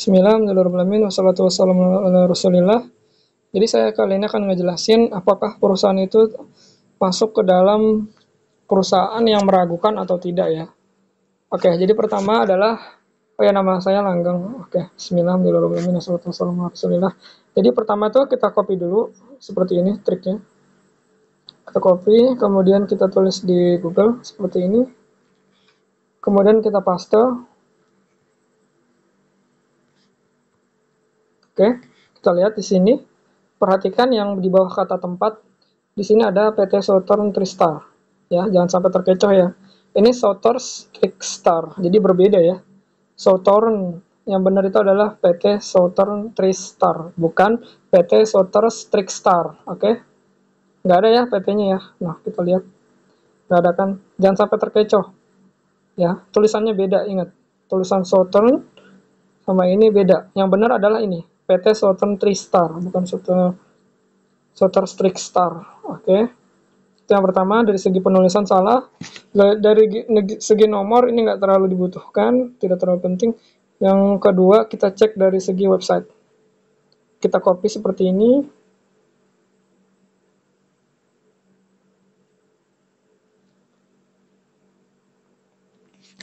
Bismillahirrahmanirrahim. Wassalatu wassalamu ala Rasulillah. Jadi saya kali ini akan ngejelasin apakah perusahaan itu masuk ke dalam perusahaan yang meragukan atau tidak ya. Oke, jadi pertama adalah nama saya Langgeng. Oke, Bismillahirrahmanirrahim. Wassalatu wassalamu ala Rasulillah. Jadi pertama itu kita copy dulu seperti ini triknya. Kita copy, kemudian kita tulis di Google seperti ini. Kemudian kita paste. Oke, kita lihat di sini. Perhatikan yang di bawah kata tempat. Di sini ada PT Southern Tristar. Ya, jangan sampai terkecoh ya. Ini Southern Tristar. Jadi berbeda ya. Southern yang benar itu adalah PT Southern Tristar, bukan PT Southern Tristar. Oke? Nggak ada ya PT-nya ya. Nah, kita lihat. Nggak ada kan? Jangan sampai terkecoh. Ya, tulisannya beda, ingat. Tulisan Southern sama ini beda. Yang benar adalah ini. PT Southern Tristar, bukan Southern Tristar. Oke. Itu yang pertama, dari segi penulisan salah. Dari segi nomor ini nggak terlalu dibutuhkan, tidak terlalu penting. Yang kedua, kita cek dari segi website. Kita copy seperti ini.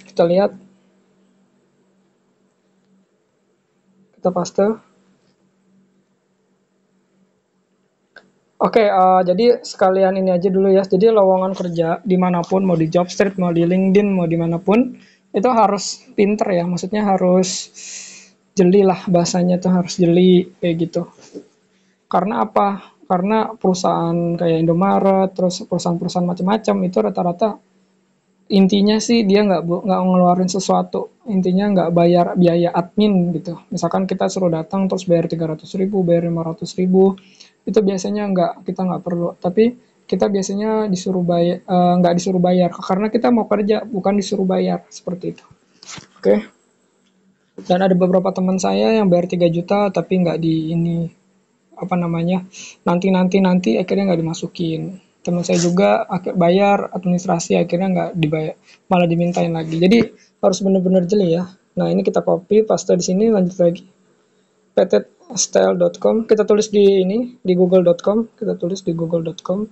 Kita lihat. Kita paste. Oke, jadi sekalian ini aja dulu ya. Jadi lowongan kerja dimanapun, mau di Jobstreet, mau di LinkedIn, mau dimanapun, itu harus pinter ya. Maksudnya harus jeli lah bahasanya tuh, harus jeli kayak gitu. Karena apa? Karena perusahaan kayak Indomaret, terus perusahaan-perusahaan macam-macam itu rata-rata intinya sih dia nggak ngeluarin sesuatu, intinya nggak bayar biaya admin gitu. Misalkan kita suruh datang terus bayar 300.000, bayar 500.000, itu biasanya kita nggak perlu. Tapi kita biasanya disuruh bayar, nggak disuruh bayar karena kita mau kerja, bukan disuruh bayar seperti itu. Oke. Dan ada beberapa teman saya yang bayar 3 juta tapi nggak di ini apa namanya, nanti akhirnya nggak dimasukin. Teman saya juga bayar administrasi akhirnya nggak dibayar, malah dimintain lagi. Jadi harus benar-benar jeli ya. Nah, ini kita copy paste di sini, lanjut lagi ptstyle.com, kita tulis di ini di google.com, kita tulis di google.com,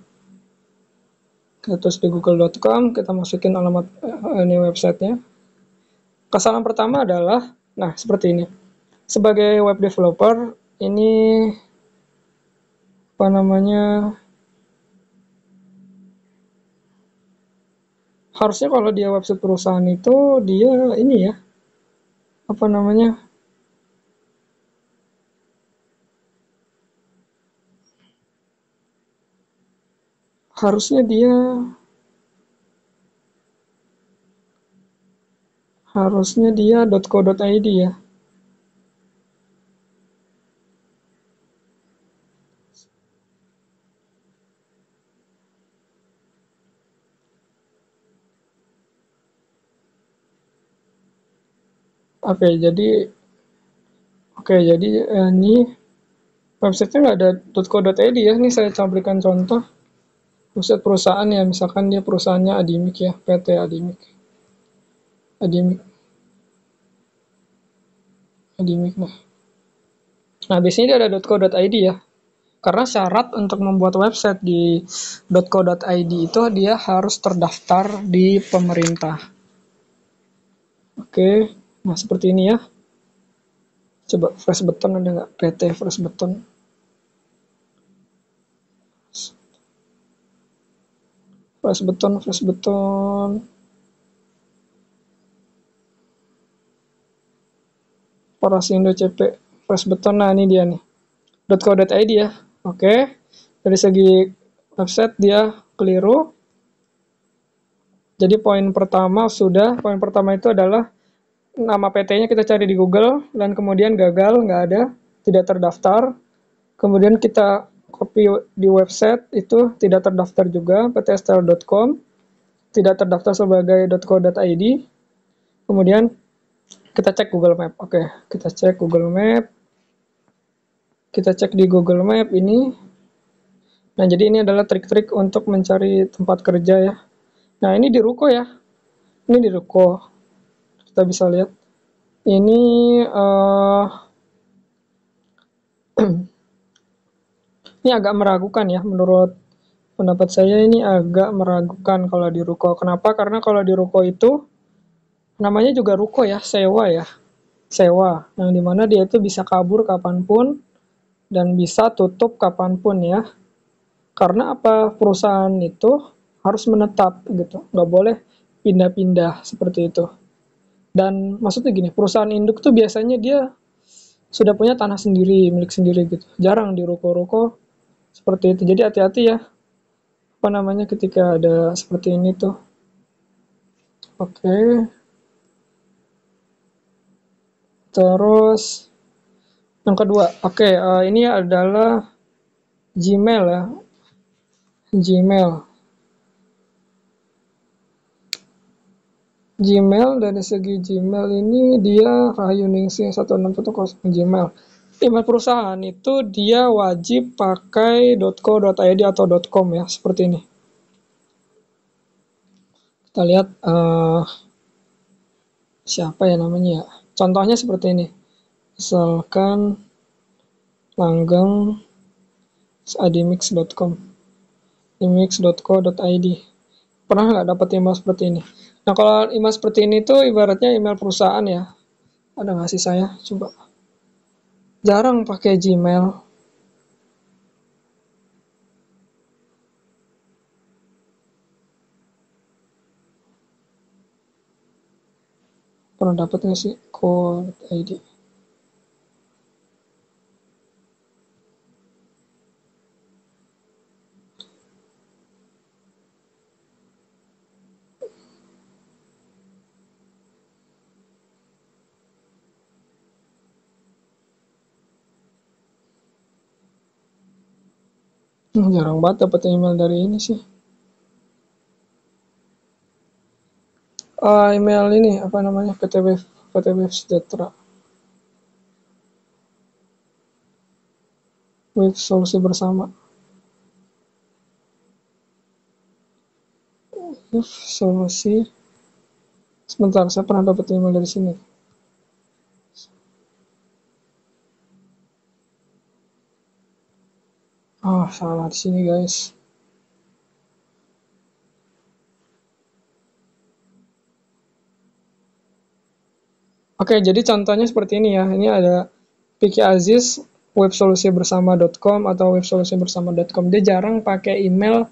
kita masukin alamat ini websitenya. Kesalahan pertama adalah seperti ini. Sebagai web developer ini apa namanya, harusnya kalau dia website perusahaan itu dia ini ya apa namanya, harusnya dia .co.id ya. Jadi ini websitenya nggak ada .co.id ya. Ini saya berikan contoh website perusahaan ya, misalkan dia perusahaannya Adimik ya, PT Adimik. Nah, biasanya dia ada .co.id ya. Karena syarat untuk membuat website di .co.id itu dia harus terdaftar di pemerintah. Oke, nah seperti ini ya. Coba fresh button ada nggak? PT fresh button. Fresh button. Parasindo CP fresh button. Nah, ini dia nih. .co.id ya. Oke. Dari segi website dia keliru. Jadi poin pertama itu adalah nama PT-nya kita cari di Google dan kemudian gagal, nggak ada, tidak terdaftar. Kemudian kita copy di website itu tidak terdaftar juga, ptstyle.com, tidak terdaftar sebagai .co.id. Kemudian kita cek Google Map. Oke, kita cek Google Map. Kita cek di Google Map ini. Nah, jadi ini adalah trik-trik untuk mencari tempat kerja ya. Nah, ini di Ruko ya. Ini di Ruko. Kita bisa lihat. Ini ini agak meragukan ya, menurut pendapat saya ini agak meragukan kalau di ruko. Kenapa? Karena kalau di ruko itu namanya juga ruko ya, sewa ya, sewa. Yang dimana dia itu bisa kabur kapanpun dan bisa tutup kapanpun ya. Karena apa? Perusahaan itu harus menetap gitu, nggak boleh pindah-pindah seperti itu. Dan maksudnya gini, perusahaan induk tuh biasanya dia sudah punya tanah sendiri, milik sendiri gitu. Jarang di ruko-ruko seperti itu. Jadi hati-hati ya, apa namanya ketika ada seperti ini tuh. Oke, terus yang kedua, oke, ini adalah Gmail ya, Gmail. Gmail dari segi Gmail ini dia Rahayu Ningsih 1610 Gmail. Email perusahaan itu dia wajib pakai .co.id atau .com ya, seperti ini. Kita lihat siapa ya namanya ya. Contohnya seperti ini. Misalkan langgeng admix.com, admix.co.id. Pernah nggak dapat email seperti ini? Nah, kalau email seperti ini tuh ibaratnya email perusahaan ya. Ada nggak sih saya? Coba. Jarang pakai Gmail. Pernah dapat nggak sih code ID? Jarang banget dapat email dari ini sih. Email ini apa namanya, PT Wave Sejahtera, Wave Solusi Bersama, Wave Solusi. Sebentar, saya pernah dapat email dari sini. Salah di sini guys. Oke, jadi contohnya seperti ini ya. Ini ada Vicky Aziz, websolusibersama.com atau websolusibersama.com. Dia jarang pakai email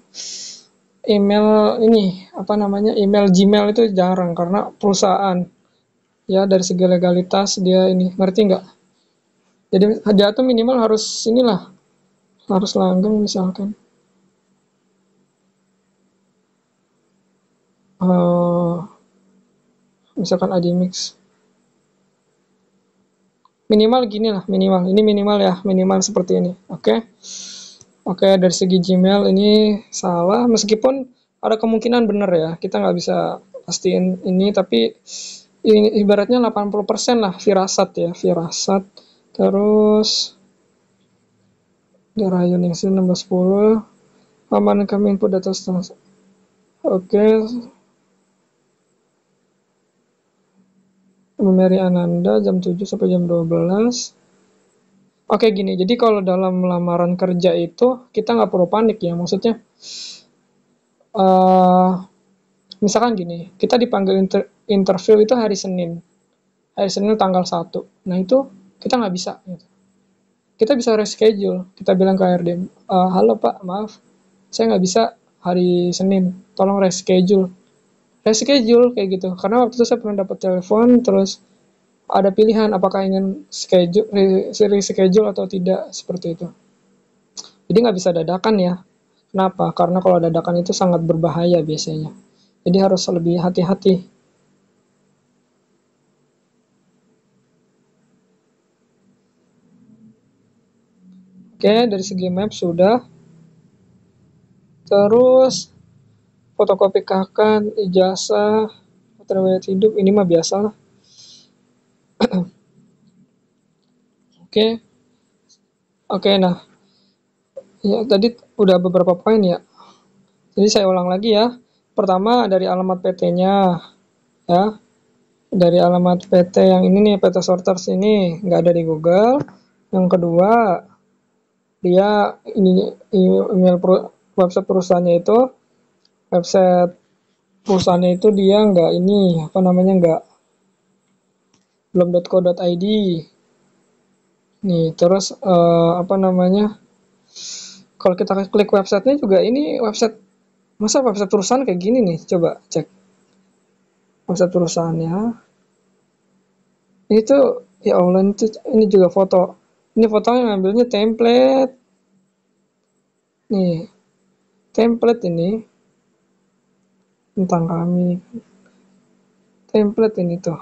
ini apa namanya, email Gmail itu jarang karena perusahaan ya, dari segi legalitas dia ini, ngerti nggak? Jadi dia tuh minimal harus inilah, harus langgeng misalkan. Misalkan Adimix. Minimal gini lah, minimal. Ini minimal ya, minimal seperti ini. Oke. Oke, dari segi Gmail ini salah, meskipun ada kemungkinan benar ya. Kita nggak bisa pastiin ini, tapi ini ibaratnya 80% lah firasat ya, firasat. Terus darah Ningsih 1610, aman kami input data setelah. Oke, Mary Ananda jam 7 sampai jam 12. Oke gini, jadi kalau dalam lamaran kerja itu kita nggak perlu panik ya, maksudnya uh, misalkan gini, kita dipanggil interview itu hari Senin tanggal 1. Nah itu kita nggak bisa gitu. Kita bisa reschedule, kita bilang ke HRD, halo Pak, maaf saya nggak bisa hari Senin, tolong reschedule kayak gitu. Karena waktu itu saya pernah dapat telepon, terus ada pilihan apakah ingin reschedule atau tidak, seperti itu. Jadi nggak bisa dadakan ya. Kenapa? Karena kalau dadakan itu sangat berbahaya biasanya. Jadi harus lebih hati-hati. Oke, dari segi map sudah. Terus fotokopi KK, ijazah, riwayat hidup, ini mah biasa lah. Oke. Oke, nah. Ya, tadi udah beberapa poin ya. Jadi saya ulang lagi ya. Pertama dari alamat PT-nya ya. Dari alamat PT yang ini nih, PT Sorters ini nggak ada di Google. Yang kedua, dia ini email website perusahaannya itu, website perusahaannya itu dia nggak ini apa namanya, nggak belum .co.id nih. Terus apa namanya, kalau kita klik websitenya juga ini website, masa website perusahaan kayak gini nih, coba cek website perusahaannya itu. Ya Allah, ini juga foto, ini fotonya ngambilnya template nih, template ini tentang kami, template ini tuh,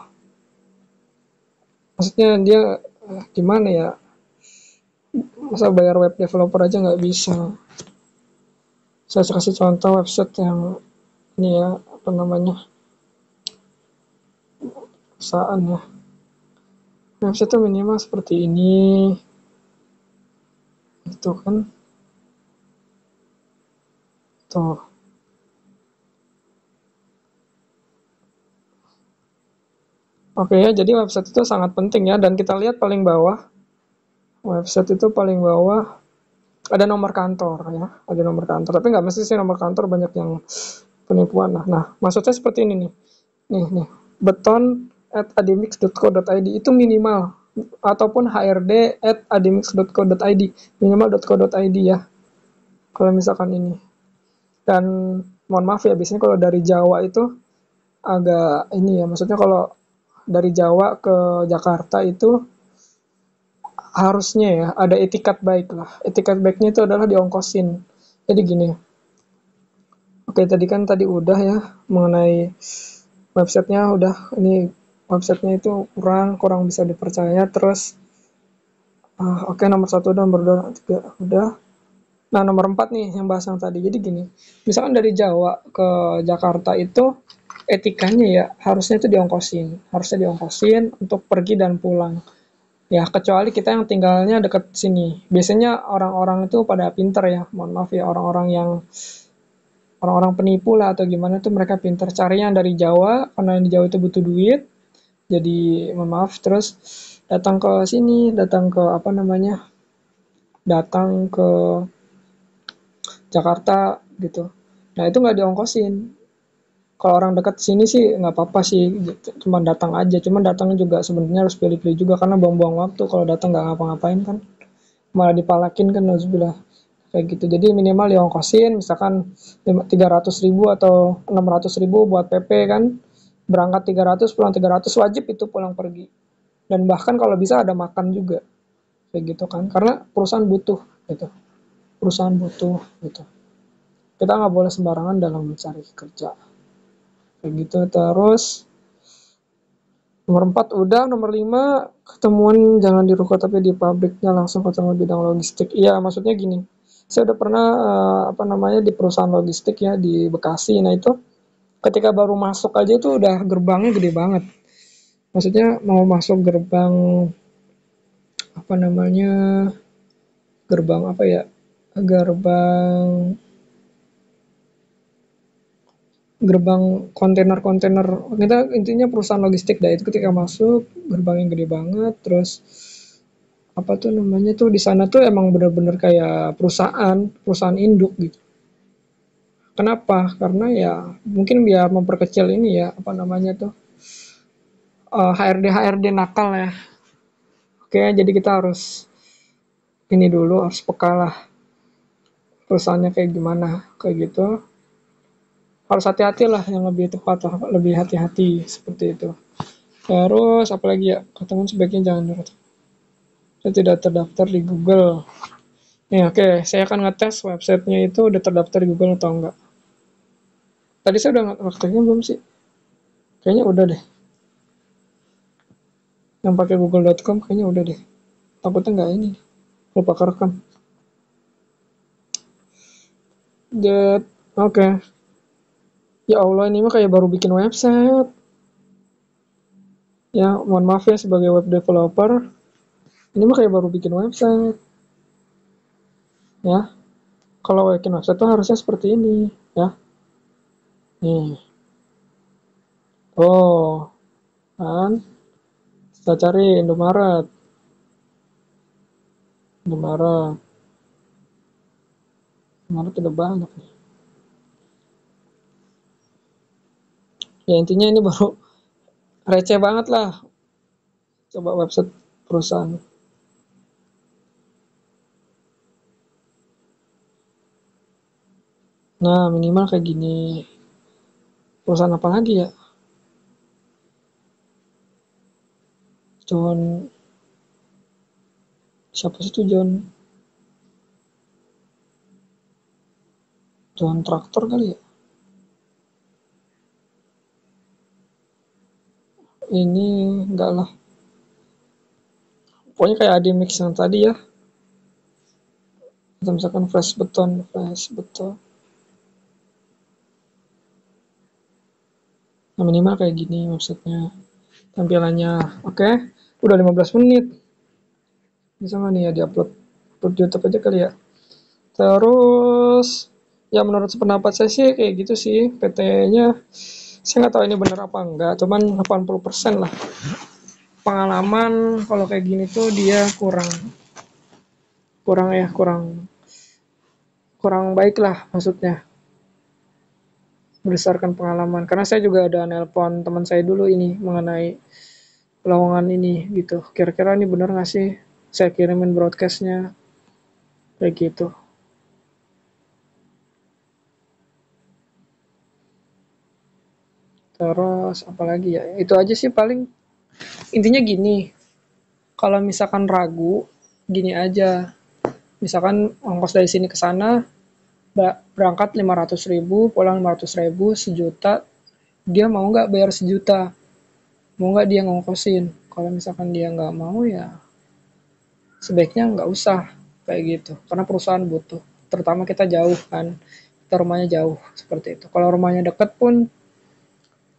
maksudnya dia gimana ya, masa bayar web developer aja nggak bisa. Saya kasih contoh website yang ini ya, apa namanya, perusahaan ya, website itu minimal seperti ini, itu kan tuh. Oke ya, jadi website itu sangat penting ya, dan kita lihat paling bawah, website itu paling bawah ada nomor kantor ya, ada nomor kantor, tapi nggak mesti sih nomor kantor, banyak yang penipuan. Nah, maksudnya seperti ini nih, nih, beton@admix.co.id itu minimal, ataupun hrd@admix.co.id minimal .co.id ya, kalau misalkan ini. Dan mohon maaf ya, biasanya kalau dari Jawa itu agak ini ya, maksudnya kalau dari Jawa ke Jakarta itu harusnya ya ada etikat baik lah. Etikat baiknya itu adalah diongkosin. Jadi gini, oke tadi kan udah ya mengenai websitenya, udah ini websitenya itu kurang kurang bisa dipercaya. Terus oke, nomor satu udah, nomor dua tiga udah. Nah, nomor empat nih yang bahas yang tadi. Jadi gini, misalkan dari Jawa ke Jakarta itu etikanya ya harusnya itu diongkosin, harusnya diongkosin untuk pergi dan pulang. Ya, kecuali kita yang tinggalnya dekat sini. Biasanya orang-orang itu pada pinter ya, mohon maaf ya, orang-orang penipu lah atau gimana tuh, mereka pinter cari yang dari Jawa, karena yang di Jawa itu butuh duit. Jadi mohon maaf, terus datang ke sini, datang ke apa namanya, datang ke Jakarta gitu. Nah, itu nggak diongkosin. Kalau orang dekat sini sih nggak apa-apa sih, gitu. Cuma datang aja. Cuma datangnya juga sebenarnya harus pilih-pilih juga, karena buang-buang waktu kalau datang nggak ngapa-ngapain kan. Malah dipalakin kan, nauzubillah, kayak gitu. Jadi minimal diongkosin, misalkan 300.000 atau 600.000 buat PP kan, berangkat 300, pulang 300, wajib itu pulang pergi. Dan bahkan kalau bisa ada makan juga, kayak gitu kan, karena perusahaan butuh gitu, perusahaan butuh gitu. Kita nggak boleh sembarangan dalam mencari kerja, kayak gitu. Terus nomor 4 udah, nomor 5 ketemuan jangan di ruko tapi di pabriknya, langsung ketemu bidang logistik. Iya, maksudnya gini, saya udah pernah apa namanya di perusahaan logistik ya di Bekasi. Nah, itu ketika baru masuk aja itu udah gerbangnya gede banget. Maksudnya mau masuk gerbang apa namanya, gerbang apa ya, gerbang gerbang kontainer-kontainer, kita intinya perusahaan logistik dah. Itu ketika masuk gerbang yang gede banget. Terus apa tuh namanya tuh, di sana tuh emang bener-bener kayak perusahaan perusahaan induk gitu. Kenapa? Karena ya mungkin biar memperkecil ini ya, apa namanya tuh, HRD HRD nakal ya. Oke, jadi kita harus ini dulu, harus peka lah perusahaannya kayak gimana, kayak gitu. Harus hati-hati lah, yang lebih tepat lah, lebih hati-hati seperti itu. Terus apalagi ya, teman sebaiknya jangan dulu. Saya tidak terdaftar di Google. Nih, oke, saya akan ngetes websitenya itu udah terdaftar di Google atau enggak. Tadi saya udah prakteknya belum sih? Kayaknya udah deh. Yang pakai google.com kayaknya udah deh. Takutnya nggak ini, lupa kerekam. Oke. Ya Allah, ini mah kayak baru bikin website. Ya, mohon maaf ya sebagai web developer. Ini mah kayak baru bikin website. Ya, kalau bikin website tuh harusnya seperti ini. Ya, nih. Oh, kan. Kita cari Indomaret. Indomaret. Indomaret udah banyak nih. Ya intinya ini baru receh banget lah. Coba website perusahaan. Nah, minimal kayak gini. Perusahaan apa lagi ya? John, siapa sih itu John? John Traktor kali ya? Ini enggak lah. Pokoknya kayak Adimix yang tadi ya. Atau misalkan fresh beton. Nah, minimal kayak gini websitenya. Tampilannya. Oke. Udah 15 menit. Bisa nggak nih ya diupload upload YouTube aja kali ya. Terus ya menurut pendapat saya sih kayak gitu sih PT-nya. Saya nggak tahu ini benar apa enggak, cuman 80% lah pengalaman kalau kayak gini tuh dia kurang kurang ya kurang kurang baik lah maksudnya berdasarkan pengalaman karena saya juga ada nelpon teman saya dulu ini mengenai lowongan ini gitu, kira-kira ini benar nggak sih saya kirimin broadcastnya kayak gitu. Terus apalagi ya itu aja sih paling, intinya gini, kalau misalkan ragu gini aja, misalkan ongkos dari sini ke sana berangkat 500.000 pulang 500.000 sejuta, dia mau nggak bayar sejuta, mau nggak dia ngongkosin, kalau misalkan dia nggak mau ya sebaiknya nggak usah kayak gitu karena perusahaan butuh, terutama kita jauh kan, kita rumahnya jauh seperti itu. Kalau rumahnya deket pun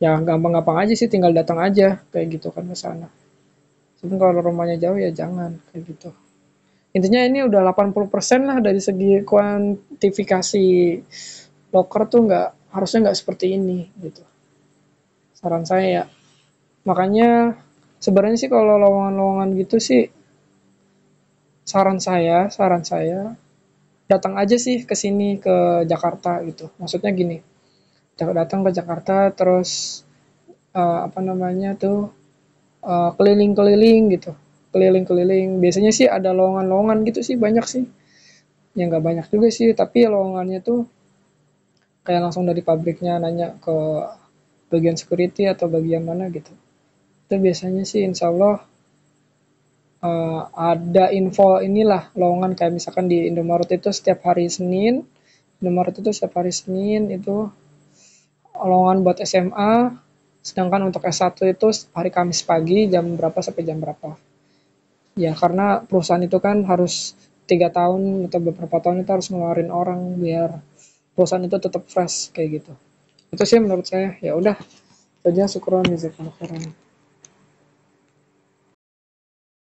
ya gampang-gampang aja sih, tinggal datang aja kayak gitu kan ke sana. Tapi kalau rumahnya jauh ya jangan kayak gitu. Intinya ini udah 80% lah dari segi kuantifikasi loker tuh nggak, harusnya nggak seperti ini gitu. Saran saya ya. Makanya sebenarnya sih kalau lowongan-lowongan gitu sih saran saya datang aja sih ke sini ke Jakarta gitu. Maksudnya gini, datang ke Jakarta terus apa namanya tuh keliling-keliling gitu. Keliling-keliling. Biasanya sih ada lowongan-lowongan gitu sih banyak sih. Ya nggak banyak juga sih, tapi lowongannya tuh kayak langsung dari pabriknya nanya ke bagian security atau bagian mana gitu. Itu biasanya sih insya Allah ada info inilah lowongan kayak misalkan di Indomaret itu setiap hari Senin, Indomaret itu setiap hari Senin itu lowongan buat SMA, sedangkan untuk S1 itu hari Kamis pagi jam berapa sampai jam berapa. Ya karena perusahaan itu kan harus 3 tahun atau beberapa tahun itu harus ngeluarin orang biar perusahaan itu tetap fresh kayak gitu. Itu sih menurut saya. Ya udah, saja syukuran jazakallahu khairan.